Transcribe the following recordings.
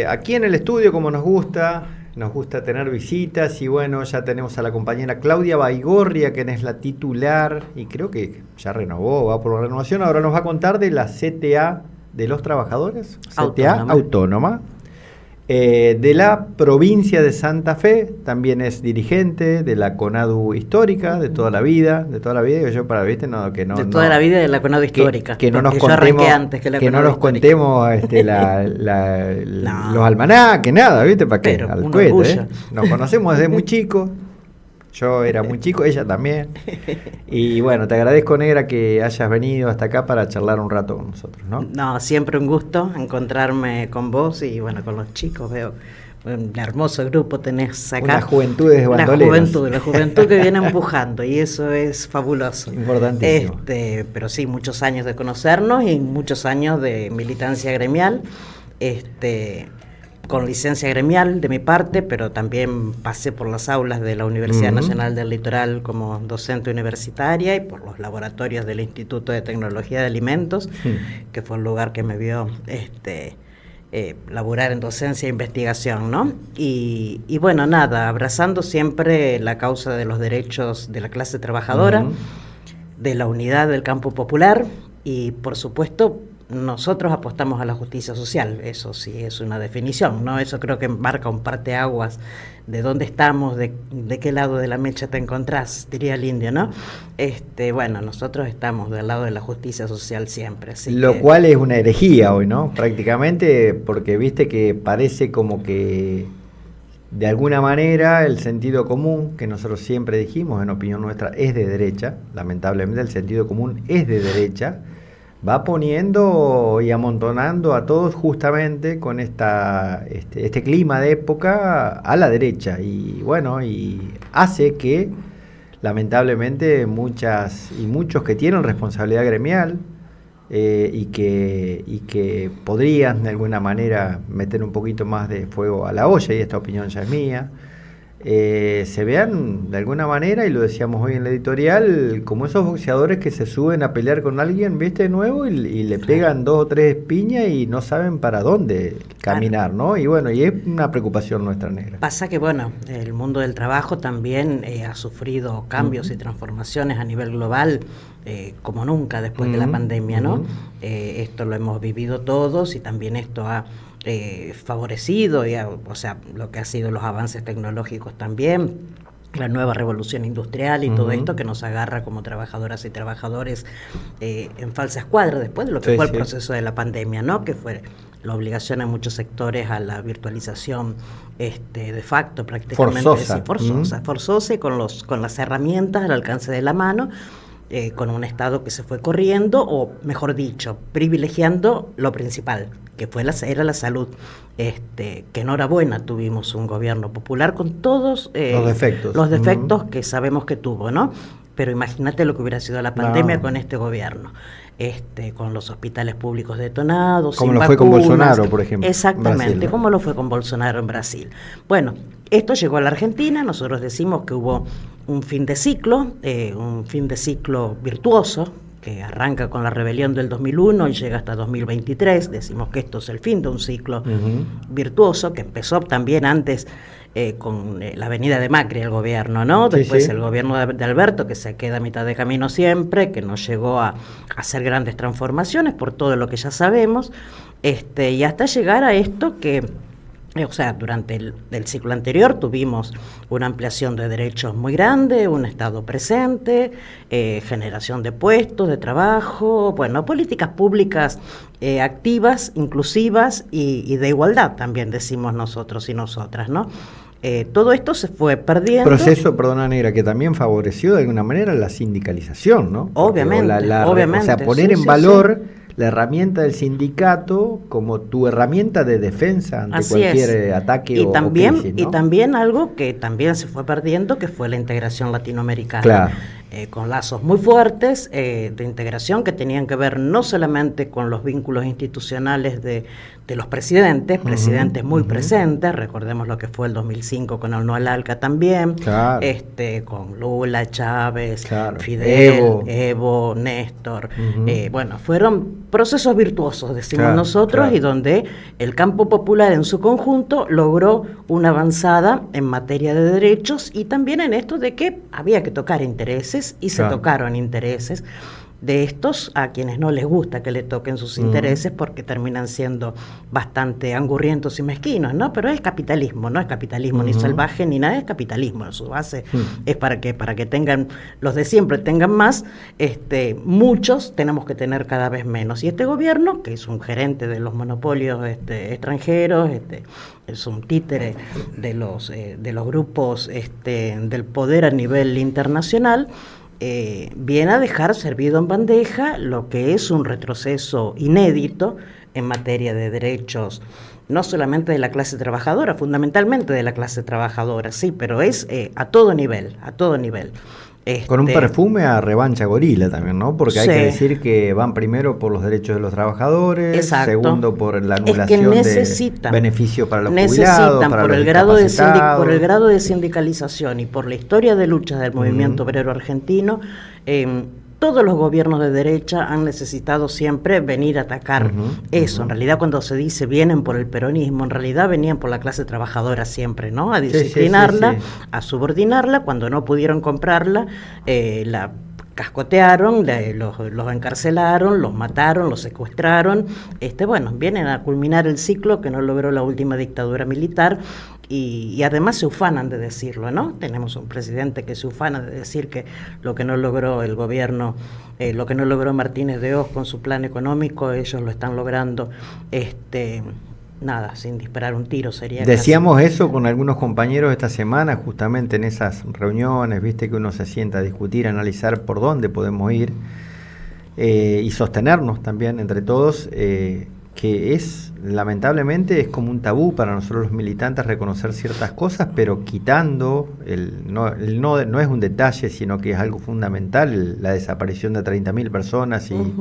Aquí en el estudio, como nos gusta tener visitas, y bueno, ya tenemos a la compañera Claudia Baigorria, quien es la titular, y creo que ya renovó, va por la renovación. Ahora nos va a contar de la CTA de los trabajadores, CTA Autónoma, de la provincia de Santa Fe. También es dirigente de la CONADU histórica, de toda la vida, digo yo, para, viste, no, que no... De toda la vida de la CONADU histórica. Que no nos yo contemos, arranqué antes que la que no nos histórica. contemos No. los almanaques, nada, viste, para qué, Pero al un cohete, orgullo. Nos conocemos desde muy chicos. Yo era muy chico, ella también. Y bueno, te agradezco, Negra, que hayas venido hasta acá para charlar un rato con nosotros, ¿no? No, siempre un gusto encontrarme con vos y bueno, con los chicos. Veo un hermoso grupo tenés acá. Una juventud de bandoleros. La juventud que viene empujando, y eso es fabuloso. Importantísimo. Pero sí, muchos años de conocernos y muchos años de militancia gremial. Con licencia gremial de mi parte, pero también pasé por las aulas de la Universidad Nacional del Litoral como docente universitaria y por los laboratorios del Instituto de Tecnología de Alimentos, que fue un lugar que me vio laburar en docencia e investigación, ¿no? Y bueno, nada, abrazando siempre la causa de los derechos de la clase trabajadora, de la unidad del campo popular y, por supuesto, nosotros apostamos a la justicia social. Eso sí es una definición, ¿no? Eso creo que marca un parteaguas de dónde estamos, de qué lado de la mecha te encontrás, diría el indio, ¿no? Bueno, nosotros estamos del lado de la justicia social siempre. Lo cual es una herejía hoy, ¿no? Prácticamente, porque viste que parece como que de alguna manera el sentido común, que nosotros siempre dijimos, en opinión nuestra, es de derecha. Lamentablemente el sentido común es de derecha. Va poniendo y amontonando a todos justamente con este clima de época a la derecha, y bueno, y hace que lamentablemente muchos que tienen responsabilidad gremial y que podrían de alguna manera meter un poquito más de fuego a la olla, y esta opinión ya es mía, se vean de alguna manera, y lo decíamos hoy en la editorial, como esos boxeadores que se suben a pelear con alguien, viste, de nuevo, y le pegan 2 o 3 piñas y no saben para dónde caminar, ¿no? Y bueno, y es una preocupación nuestra, Negra. Pasa que bueno, el mundo del trabajo también ha sufrido cambios y transformaciones a nivel global como nunca después de la pandemia, ¿no? Esto lo hemos vivido todos, y también esto ha favorecido, o sea, lo que ha sido los avances tecnológicos también, la nueva revolución industrial y todo esto que nos agarra como trabajadoras y trabajadores en falsa escuadra después de lo que fue el proceso de la pandemia, ¿no? Que fue la obligación en muchos sectores a la virtualización de facto, prácticamente forzosa, y con las herramientas al alcance de la mano, con un Estado que se fue corriendo, o mejor dicho, privilegiando lo principal, que era la salud. Que enhorabuena, tuvimos un gobierno popular con todos los defectos que sabemos que tuvo, ¿no? Pero imagínate lo que hubiera sido la pandemia con este gobierno. Con los hospitales públicos detonados, como lo fue con Bolsonaro, por ejemplo. Exactamente, Brasil, ¿no? Como lo fue con Bolsonaro en Brasil. Bueno, esto llegó a la Argentina. Nosotros decimos que hubo un fin de ciclo virtuoso, que arranca con la rebelión del 2001 y llega hasta 2023. Decimos que esto es el fin de un ciclo virtuoso, que empezó también antes con la venida de Macri al gobierno, ¿no? Después el gobierno de Alberto, que se queda a mitad de camino siempre, que no llegó a hacer grandes transformaciones por todo lo que ya sabemos, y hasta llegar a esto que... O sea, durante el ciclo anterior tuvimos una ampliación de derechos muy grande, un Estado presente, generación de puestos de trabajo, bueno, políticas públicas activas, inclusivas y de igualdad, también decimos nosotros y nosotras, ¿no? Todo esto se fue perdiendo. Proceso, perdona, Negra, que también favoreció de alguna manera la sindicalización, ¿no? Obviamente, o sea, poner en valor la herramienta del sindicato como tu herramienta de defensa ante cualquier ataque o crisis, ¿no? Y también algo que también se fue perdiendo, que fue la integración latinoamericana. Claro. con lazos muy fuertes de integración que tenían que ver no solamente con los vínculos institucionales de los presidentes, presidentes muy presentes, recordemos lo que fue el 2005 con Arnoldo Alca también, claro, con Lula, Chávez, claro, Fidel, Evo, Néstor, bueno, fueron procesos virtuosos, decimos claro, nosotros, claro. y donde el campo popular en su conjunto logró una avanzada en materia de derechos y también en esto de que había que tocar intereses y se tocaron intereses de estos a quienes no les gusta que le toquen sus intereses porque terminan siendo bastante angurrientos y mezquinos, ¿no? Pero es capitalismo, no es capitalismo ni salvaje ni nada, es capitalismo. Su base es para que tengan, los de siempre tengan más, muchos tenemos que tener cada vez menos. Y este gobierno, que es un gerente de los monopolios extranjeros, es un títere de los grupos del poder a nivel internacional, viene a dejar servido en bandeja lo que es un retroceso inédito en materia de derechos, no solamente de la clase trabajadora, fundamentalmente de la clase trabajadora, sí, pero es a todo nivel, a todo nivel. Con un perfume a revancha gorila también, ¿no? Porque hay que decir que van primero por los derechos de los trabajadores, exacto, segundo por la anulación de beneficio para los jubilados, para por los el grado por el grado de sindicalización y por la historia de lucha del movimiento obrero argentino. Todos los gobiernos de derecha han necesitado siempre venir a atacar eso. En realidad, cuando se dice vienen por el peronismo, en realidad venían por la clase trabajadora siempre, ¿no? A disciplinarla, a subordinarla. Cuando no pudieron comprarla, la cascotearon, los encarcelaron, los mataron, los secuestraron. Bueno, vienen a culminar el ciclo que no logró la última dictadura militar. Y además se ufanan de decirlo, ¿no? Tenemos un presidente que se ufana de decir que lo que no logró el gobierno, lo que no logró Martínez de Hoz con su plan económico, ellos lo están logrando, nada, sin disparar un tiro sería. Decíamos casi eso con algunos compañeros esta semana, justamente en esas reuniones, viste que uno se sienta a discutir, a analizar por dónde podemos ir y sostenernos también entre todos, que lamentablemente es como un tabú para nosotros los militantes reconocer ciertas cosas, pero quitando, no es un detalle, sino que es algo fundamental, la desaparición de 30.000 personas y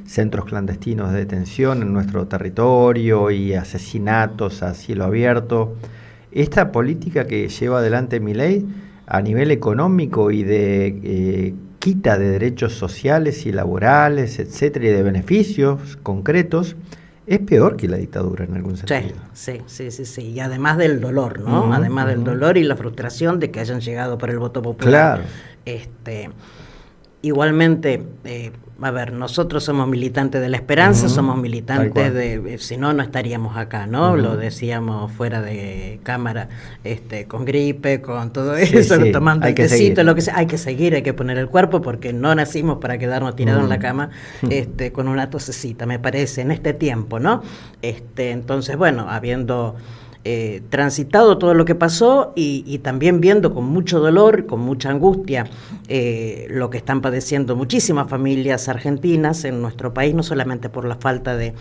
centros clandestinos de detención en nuestro territorio y asesinatos a cielo abierto. Esta política que lleva adelante Milei a nivel económico y de quita de derechos sociales y laborales, etcétera, y de beneficios concretos, es peor que la dictadura en algún sentido. Sí. Y además del dolor, ¿no? Además del dolor y la frustración de que hayan llegado por el voto popular. Claro. Igualmente, a ver, nosotros somos militantes de la esperanza, somos militantes de, si no, no estaríamos acá, ¿no? Lo decíamos fuera de cámara, con gripe, con todo eso, tomando el tecito, lo que sea, hay que seguir, hay que poner el cuerpo, porque no nacimos para quedarnos tirados en la cama, con una tosecita, me parece, en este tiempo, ¿no? Entonces, bueno, habiendo transitado todo lo que pasó y también viendo con mucho dolor, con mucha angustia, lo que están padeciendo muchísimas familias argentinas en nuestro país, no solamente por la falta de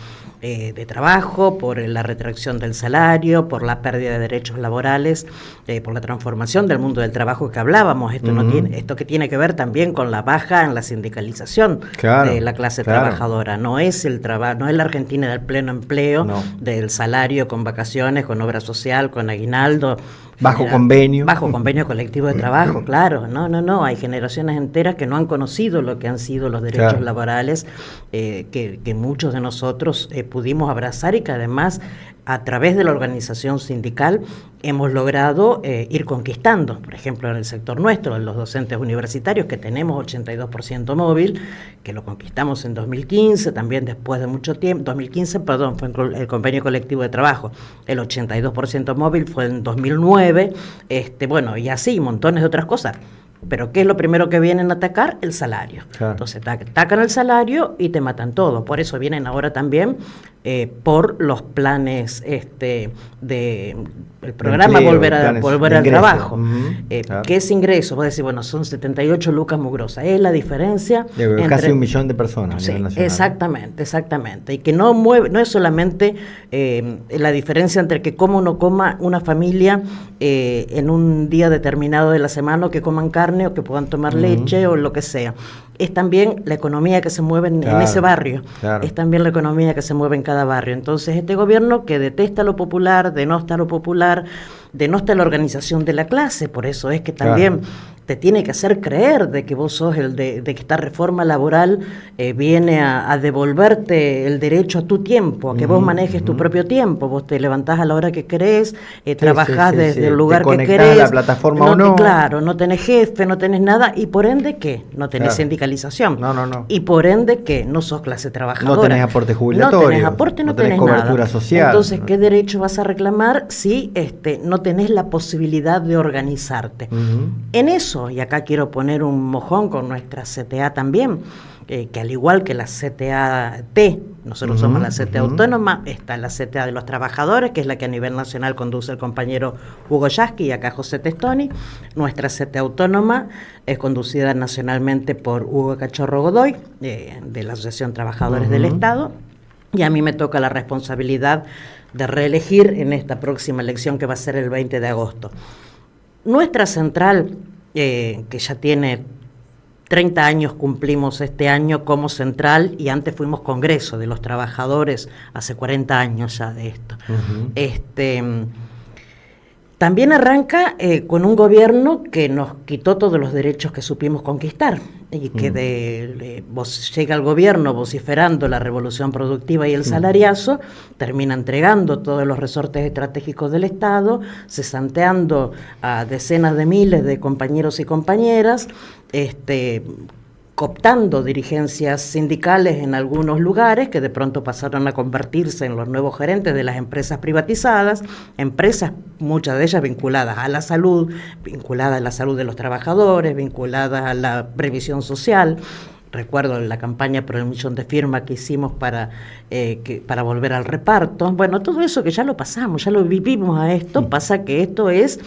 trabajo, por la retracción del salario, por la pérdida de derechos laborales, por la transformación del mundo del trabajo que hablábamos. Esto que tiene que ver también con la baja en la sindicalización de la clase trabajadora. No es no es la Argentina del pleno empleo, del salario con vacaciones, con obra social, con aguinaldo. Bajo convenio. Bajo convenio colectivo de trabajo, claro. No. Hay generaciones enteras que no han conocido lo que han sido los derechos laborales que muchos de nosotros pudimos abrazar y que además a través de la organización sindical hemos logrado ir conquistando. Por ejemplo, en el sector nuestro, en los docentes universitarios, que tenemos 82% móvil, que lo conquistamos en 2015, también después de mucho tiempo, 2015, perdón, fue el convenio colectivo de trabajo, el 82% móvil fue en 2009, bueno, y así, montones de otras cosas. Pero ¿qué es lo primero que vienen a atacar? El salario. Entonces atacan el salario y te matan todo. Por eso vienen ahora también por los planes de el programa empleo, Volver al Trabajo. Claro. ¿Qué es ingreso? Vos decís, bueno, son 78 lucas mugrosas. Es la diferencia entre casi 1 millón de personas a nivel nacional. Exactamente. Y que no es solamente la diferencia entre que coma o no coma una familia en un día determinado de la semana, o que coman carne, o que puedan tomar leche, o lo que sea. Es también la economía que se mueve en ese barrio. Claro. Es también la economía que se mueve en cada barrio. Entonces, este gobierno que detesta lo popular, denosta lo popular, denosta la organización de la clase, por eso es que también te tiene que hacer creer de que vos sos de que esta reforma laboral viene a devolverte el derecho a tu tiempo, a que vos manejes tu propio tiempo. Vos te levantás a la hora que querés, trabajás desde el lugar que querés. A la plataforma no. Claro, no tenés jefe, no tenés nada, y por ende, ¿qué? No tenés sindicalización. No. Y por ende, ¿qué? No sos clase trabajadora. No tenés aporte jubilatorio. No tenés aporte, no tenés cobertura nada. social. Entonces, ¿qué derecho vas a reclamar si no tenés la posibilidad de organizarte? En eso, y acá quiero poner un mojón con nuestra CTA también, que al igual que la CTA-T, nosotros somos la CTA autónoma, está la CTA de los trabajadores, que es la que a nivel nacional conduce el compañero Hugo Yasky y acá José Testoni. Nuestra CTA autónoma es conducida nacionalmente por Hugo Cachorro Godoy, de la Asociación Trabajadores del Estado, y a mí me toca la responsabilidad de reelegir en esta próxima elección, que va a ser el 20 de agosto. Nuestra central, que ya tiene 30 años, cumplimos este año como central, y antes fuimos Congreso de los Trabajadores, hace 40 años ya de esto. También arranca con un gobierno que nos quitó todos los derechos que supimos conquistar, y que llega al gobierno vociferando la revolución productiva y el salariazo, termina entregando todos los resortes estratégicos del Estado, cesanteando a decenas de miles de compañeros y compañeras, cooptando dirigencias sindicales en algunos lugares, que de pronto pasaron a convertirse en los nuevos gerentes de las empresas privatizadas, empresas, muchas de ellas vinculadas a la salud de los trabajadores, vinculadas a la previsión social. Recuerdo la campaña por el 1 millón de firmas que hicimos para volver al reparto. Bueno, todo eso que ya lo pasamos, ya lo vivimos a esto. Pasa que esto es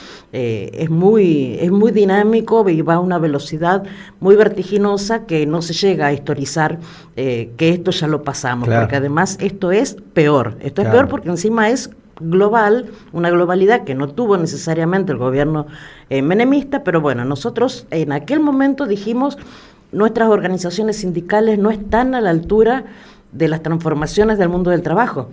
muy dinámico y va a una velocidad muy vertiginosa, que no se llega a historizar que esto ya lo pasamos. Claro. Porque además esto es peor. Esto es peor porque encima es global, una globalidad que no tuvo necesariamente el gobierno menemista, pero bueno, nosotros en aquel momento dijimos: nuestras organizaciones sindicales no están a la altura de las transformaciones del mundo del trabajo.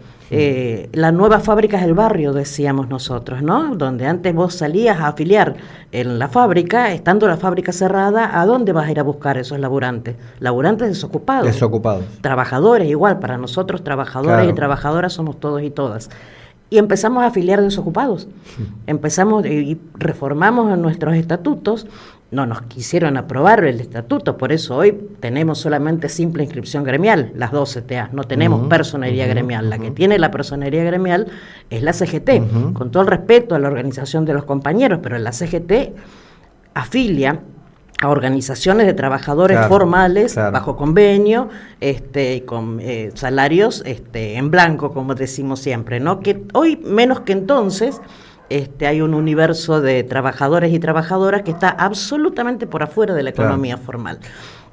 La nueva fábrica es el barrio, decíamos nosotros, ¿no? Donde antes vos salías a afiliar en la fábrica, estando la fábrica cerrada, ¿a dónde vas a ir a buscar esos laburantes? Laburantes desocupados. Trabajadores, igual, para nosotros trabajadores y trabajadoras somos todos y todas. Y empezamos a afiliar desocupados. Empezamos y reformamos en nuestros estatutos. No nos quisieron aprobar el estatuto, por eso hoy tenemos solamente simple inscripción gremial, las 2 CTA, no tenemos personería gremial. La que tiene la personería gremial es la CGT, con todo el respeto a la organización de los compañeros, pero la CGT afilia a organizaciones de trabajadores formales, bajo convenio, con salarios en blanco, como decimos siempre, ¿no? Que hoy, menos que entonces, hay un universo de trabajadores y trabajadoras que está absolutamente por afuera de la economía formal.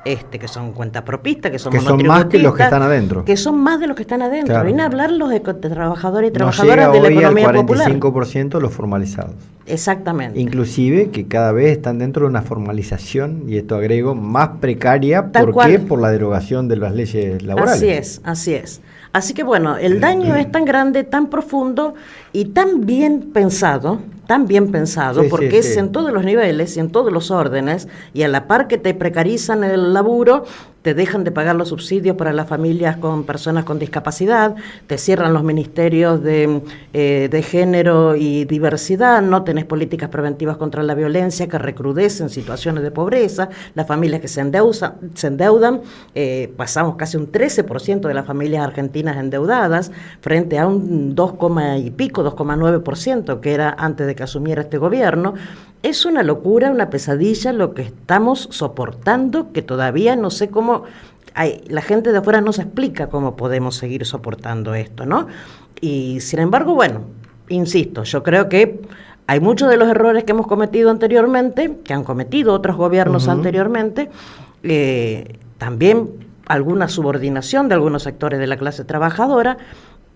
Que son cuentapropistas, que son más que los que están adentro. Que son más de los que están adentro. Vienen a hablar los de trabajadores y trabajadoras de la economía popular. No llega hoy al 45% los formalizados. Exactamente. Inclusive que cada vez están dentro de una formalización, y esto agrego, más precaria. ¿Por qué? Por la derogación de las leyes laborales. Así es. Así que bueno, el daño es tan grande, tan profundo y tan bien pensado, porque es en todos los niveles y en todos los órdenes, y a la par que te precarizan el laburo, te dejan de pagar los subsidios para las familias con personas con discapacidad, te cierran los ministerios de género y diversidad, no tenés políticas preventivas contra la violencia que recrudecen situaciones de pobreza, las familias que se endeudan, pasamos casi un 13% de las familias argentinas endeudadas, frente a un 2,9% que era antes de que asumiera este gobierno. Es una locura, una pesadilla lo que estamos soportando, que todavía no sé cómo la gente de afuera no se explica cómo podemos seguir soportando esto, ¿no? Y sin embargo, bueno, insisto, yo creo que hay muchos de los errores que hemos cometido anteriormente, que han cometido otros gobiernos anteriormente, también alguna subordinación de algunos sectores de la clase trabajadora,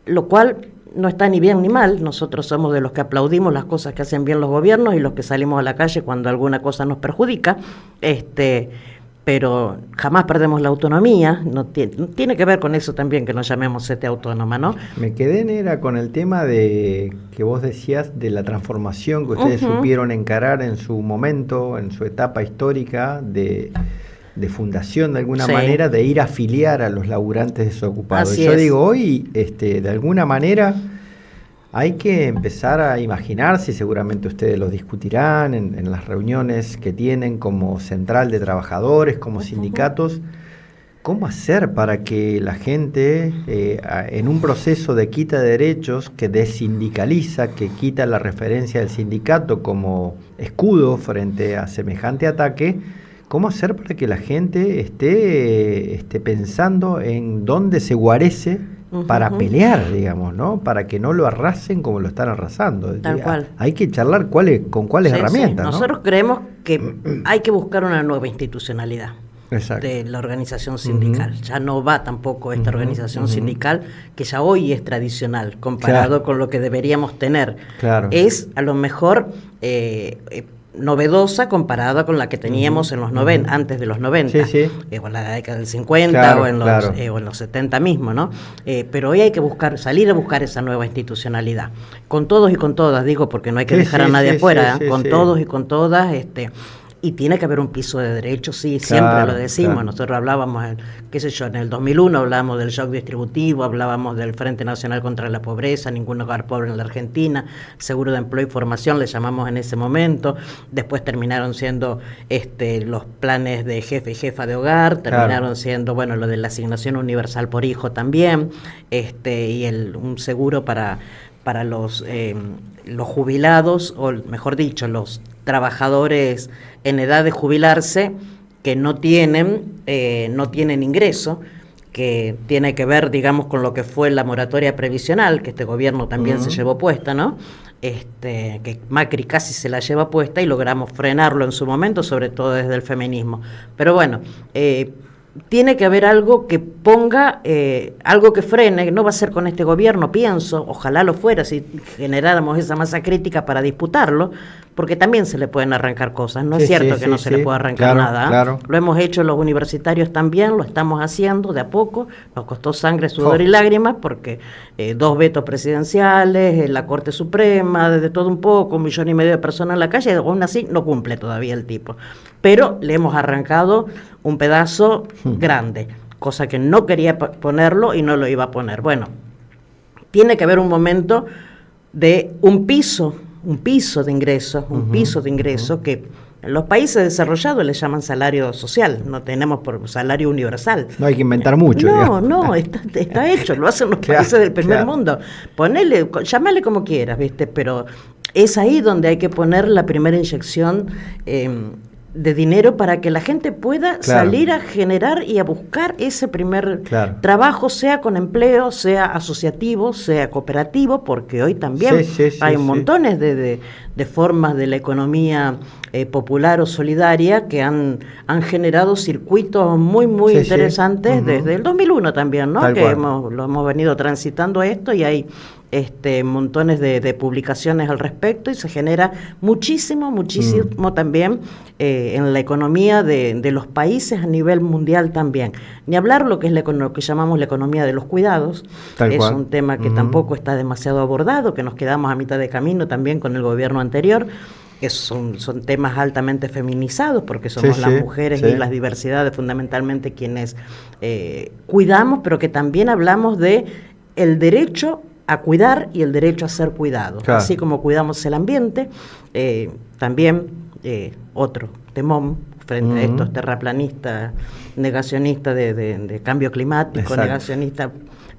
lo cual no está ni bien ni mal. Nosotros somos de los que aplaudimos las cosas que hacen bien los gobiernos y los que salimos a la calle cuando alguna cosa nos perjudica, pero jamás perdemos la autonomía. No tiene que ver con eso también que nos llamemos autónoma, ¿no? Me quedé, Nera, con el tema de que vos decías de la transformación que ustedes supieron encarar en su momento, en su etapa histórica de fundación de alguna manera, de ir a afiliar a los laburantes desocupados. Así Yo es. digo, hoy de alguna manera hay que empezar a imaginarse, y seguramente ustedes lo discutirán en las reuniones que tienen como central de trabajadores, como sindicatos, cómo hacer para que la gente, en un proceso de quita de derechos que desindicaliza, que quita la referencia del sindicato como escudo frente a semejante ataque, cómo hacer para que la gente esté pensando en dónde se guarece para pelear, digamos, ¿no? Para que no lo arrasen como lo están arrasando. Tal cual. Hay que charlar con cuáles herramientas, ¿no? Nosotros creemos que hay que buscar una nueva institucionalidad. Exacto. De la organización sindical. Ya no va tampoco esta organización sindical, que ya hoy es tradicional, comparado con lo que deberíamos tener. Claro. Es a lo mejor novedosa comparada con la que teníamos en los antes de los 90, o en la década del 50, o en los 70 mismo, ¿no? Pero hoy hay que salir a buscar esa nueva institucionalidad, con todos y con todas, digo, porque no hay que dejar a nadie afuera, con todos y con todas, y tiene que haber un piso de derechos, siempre lo decimos. Nosotros hablábamos, en el 2001 hablábamos del shock distributivo, hablábamos del Frente Nacional contra la Pobreza, ningún hogar pobre en la Argentina, seguro de empleo y formación le llamamos en ese momento, después terminaron siendo los planes de jefe y jefa de hogar, terminaron siendo, lo de la asignación universal por hijo también, y un seguro para los jubilados, o mejor dicho, los trabajadores en edad de jubilarse que no tienen ingreso, que tiene que ver, digamos, con lo que fue la moratoria previsional, que este gobierno también se llevó puesta, ¿no? Que Macri casi se la lleva puesta y logramos frenarlo en su momento, sobre todo desde el feminismo. Pero tiene que haber algo que ponga, algo que frene, no va a ser con este gobierno, pienso, ojalá lo fuera si generáramos esa masa crítica para disputarlo, porque también se le pueden arrancar cosas, no es cierto que no se le puede arrancar nada, lo hemos hecho los universitarios también, lo estamos haciendo de a poco, nos costó sangre, sudor y lágrimas, porque 2 vetos presidenciales, la Corte Suprema, de todo un poco, 1,5 millones de personas en la calle, aún así no cumple todavía el tipo, pero le hemos arrancado un pedazo grande, cosa que no quería ponerlo y no lo iba a poner. Tiene que haber un momento de un piso de ingresos, que en los países desarrollados le llaman salario social, no tenemos por salario universal. No hay que inventar mucho. No, está hecho, lo hacen los países del primer mundo. Llámale como quieras, ¿viste? Pero es ahí donde hay que poner la primera inyección de dinero para que la gente pueda salir a generar y a buscar ese primer trabajo, sea con empleo, sea asociativo, sea cooperativo, porque hoy también hay montones de formas de la economía popular o solidaria que han generado circuitos muy interesantes desde el 2001 también, ¿no? Lo hemos venido transitando esto y hay montones de publicaciones al respecto y se genera muchísimo también en la economía de los países a nivel mundial también. Ni hablar lo que es lo que llamamos la economía de los cuidados, un tema que tampoco está demasiado abordado, que nos quedamos a mitad de camino también con el gobierno anterior, que son temas altamente feminizados, porque somos las mujeres y las diversidades fundamentalmente quienes cuidamos, pero que también hablamos de el derecho a cuidar y el derecho a ser cuidado. Así como cuidamos el ambiente, también otro temón frente a estos terraplanistas, negacionistas de cambio climático, negacionistas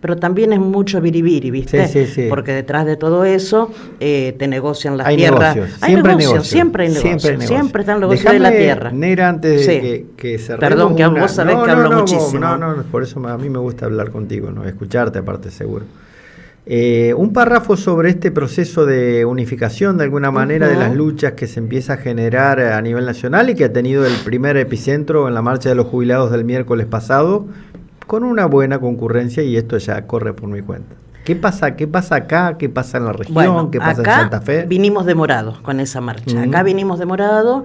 pero también es mucho biribiri, ¿viste? Sí, sí, sí. Porque detrás de todo eso te negocian las Hay tierras. negocios. Hay negocios, siempre hay negocios. Siempre están los negocios de la tierra. Negra, antes de Sí. que cerremos. Perdón, que vos sabés que hablo muchísimo. No, por eso a mí me gusta hablar contigo, ¿no? Escucharte aparte, seguro. Un párrafo sobre este proceso de unificación de alguna manera de las luchas que se empieza a generar a nivel nacional y que ha tenido el primer epicentro en la marcha de los jubilados del miércoles pasado con una buena concurrencia, y esto ya corre por mi cuenta. ¿Qué pasa acá? ¿Qué pasa en la región? Bueno, ¿Qué pasa en acá Santa Fe? vinimos demorados con esa marcha. Acá vinimos demorados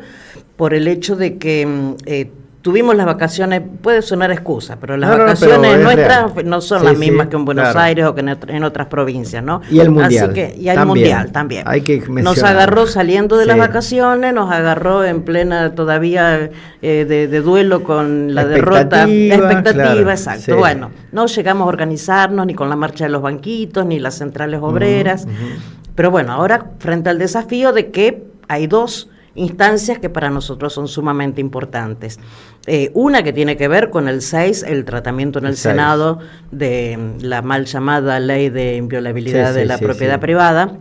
por el hecho de que tuvimos las vacaciones, puede sonar excusa, pero las vacaciones nuestras no son las mismas que en Buenos Aires o que en otras provincias, ¿no? Y el mundial. Así que, y el mundial también. Hay que mencionar. Nos agarró saliendo de las vacaciones, nos agarró en plena todavía de duelo con la derrota. Expectativa, exacto. Sí. Bueno, no llegamos a organizarnos ni con la marcha de los banquitos, ni las centrales obreras. Pero bueno, ahora frente al desafío de que hay dos instancias que para nosotros son sumamente importantes. Una que tiene que ver con el 6, el tratamiento en el Senado de la mal llamada ley de inviolabilidad de la propiedad privada,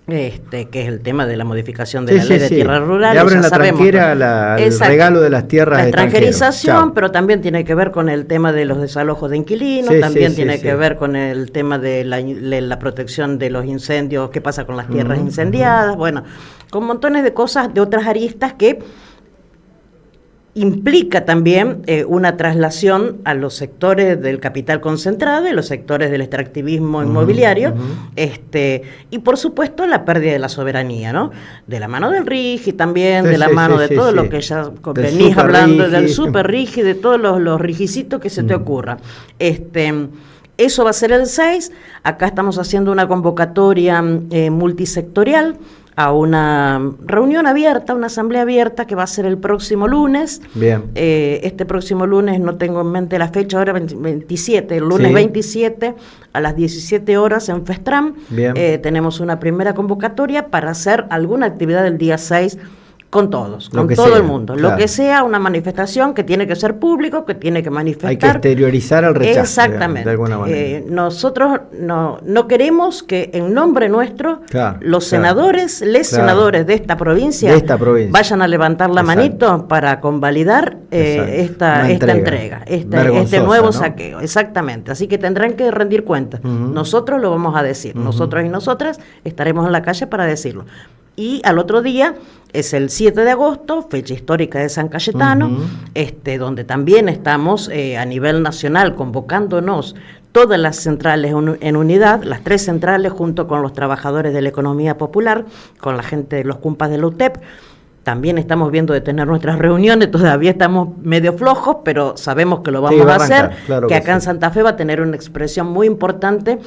que es el tema de la modificación de la ley de tierras rurales. Le abren la tranquera el regalo de las tierras. La extranjerización, pero también tiene que ver con el tema de los desalojos de inquilinos, también tiene que ver con el tema de la protección de los incendios, qué pasa con las tierras incendiadas, bueno, con montones de cosas de otras aristas que implica también una traslación a los sectores del capital concentrado y los sectores del extractivismo inmobiliario, y por supuesto la pérdida de la soberanía, ¿no? De la mano del RIGI también, de la mano de todo lo que ya venís hablando, del super RIGI, de todos los rigicitos que se te ocurra. Eso va a ser el 6, acá estamos haciendo una convocatoria multisectorial a una reunión abierta, una asamblea abierta que va a ser el próximo lunes. Bien. Este próximo lunes, no tengo en mente la fecha, ahora 27, el lunes 27 a las 17 horas en Festram. Tenemos una primera convocatoria para hacer alguna actividad el día 6 con todos, con todo el mundo. Lo que sea, una manifestación que tiene que ser público, que tiene que manifestar. Hay que exteriorizar el rechazo. Exactamente. De alguna manera. Nosotros no queremos que en nombre nuestro los senadores, senadores de esta provincia, vayan a levantar la manito para convalidar esta entrega, este nuevo saqueo. Exactamente. Así que tendrán que rendir cuentas. Nosotros lo vamos a decir. Nosotros y nosotras estaremos en la calle para decirlo. Y al otro día es el 7 de agosto, fecha histórica de San Cayetano, donde también estamos a nivel nacional convocándonos todas las centrales en unidad, las 3 centrales junto con los trabajadores de la economía popular, con la gente de los cumpas de la UTEP. También estamos viendo de tener nuestras reuniones, todavía estamos medio flojos, pero sabemos que lo vamos a hacer, que acá en Santa Fe va a tener una expresión muy importante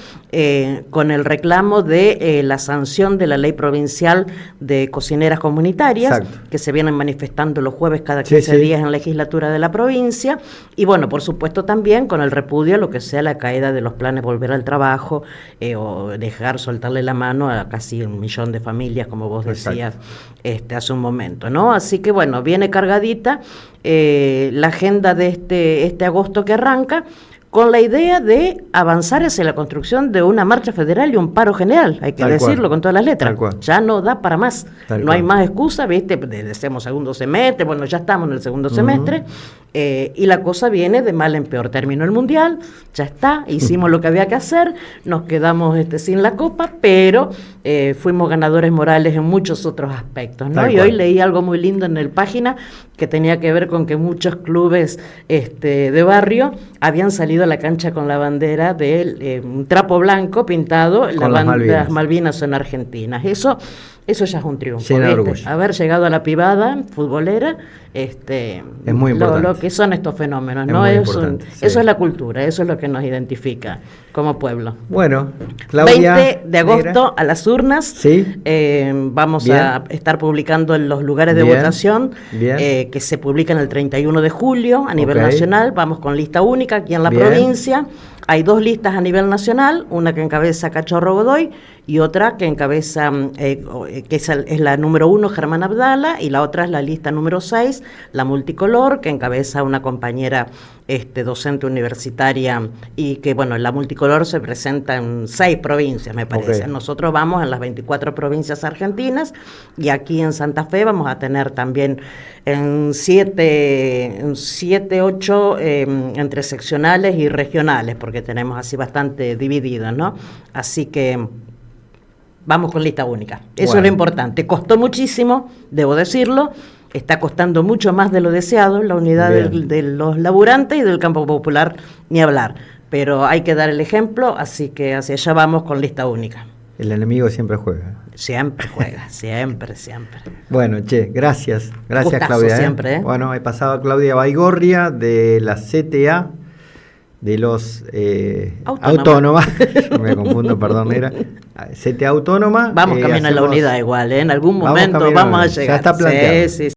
con el reclamo de la sanción de la ley provincial de cocineras comunitarias, que se vienen manifestando los jueves cada 15 días en la legislatura de la provincia, y bueno, por supuesto también con el repudio a lo que sea la caída de los planes volver al trabajo, o dejar soltarle la mano a casi 1 millón de familias, como vos decías hace un momento, ¿no? Así que bueno, viene cargadita la agenda de este agosto que arranca, con la idea de avanzar hacia la construcción de una marcha federal y un paro general, hay que decirlo con todas las letras. Ya no da para más, no hay más excusa, ¿viste? Decimos segundo semestre, bueno, ya estamos en el segundo semestre, y la cosa viene de mal en peor. Terminó el mundial, ya está, hicimos lo que había que hacer, nos quedamos sin la copa, pero fuimos ganadores morales en muchos otros aspectos, ¿no? Y hoy leí algo muy lindo en el página que tenía que ver con que muchos clubes de barrio habían salido a la cancha con la bandera de un trapo blanco pintado, las Malvinas son argentinas. Eso ya es un triunfo. Haber llegado a la pivada futbolera, es muy importante. Lo que son estos fenómenos, ¿no? Eso es la cultura, eso es lo que nos identifica como pueblo. Bueno, Claudia, 20 de agosto a las urnas, vamos a estar publicando en los lugares de votación, que se publican el 31 de julio a nivel nacional, vamos con lista única aquí en la provincia. Hay 2 listas a nivel nacional, una que encabeza Cachorro Godoy y otra que encabeza, que es la número 1, Germán Abdala, y la otra es la lista número 6, la multicolor, que encabeza una compañera docente universitaria, y que, bueno, la multicolor se presenta en 6 provincias, me parece. Okay. Nosotros vamos en las 24 provincias argentinas, y aquí en Santa Fe vamos a tener también en 7, 8 entre seccionales y regionales, porque tenemos así bastante divididos, ¿no? Así que vamos con lista única. Eso es lo importante. Costó muchísimo, debo decirlo. Está costando mucho más de lo deseado, la unidad de los laburantes, y del campo popular ni hablar. Pero hay que dar el ejemplo, así que hacia allá vamos con lista única. El enemigo siempre juega. Siempre juega, siempre. Bueno, gracias. Gracias, gustazo, Claudia. Siempre. Bueno, he pasado a Claudia Baigorria de la CTA, de los Autónoma. Me confundo, perdón, era CTA Autónoma. Vamos camino a la unidad igual, en algún momento vamos a llegar. Ya está planteado. Sí.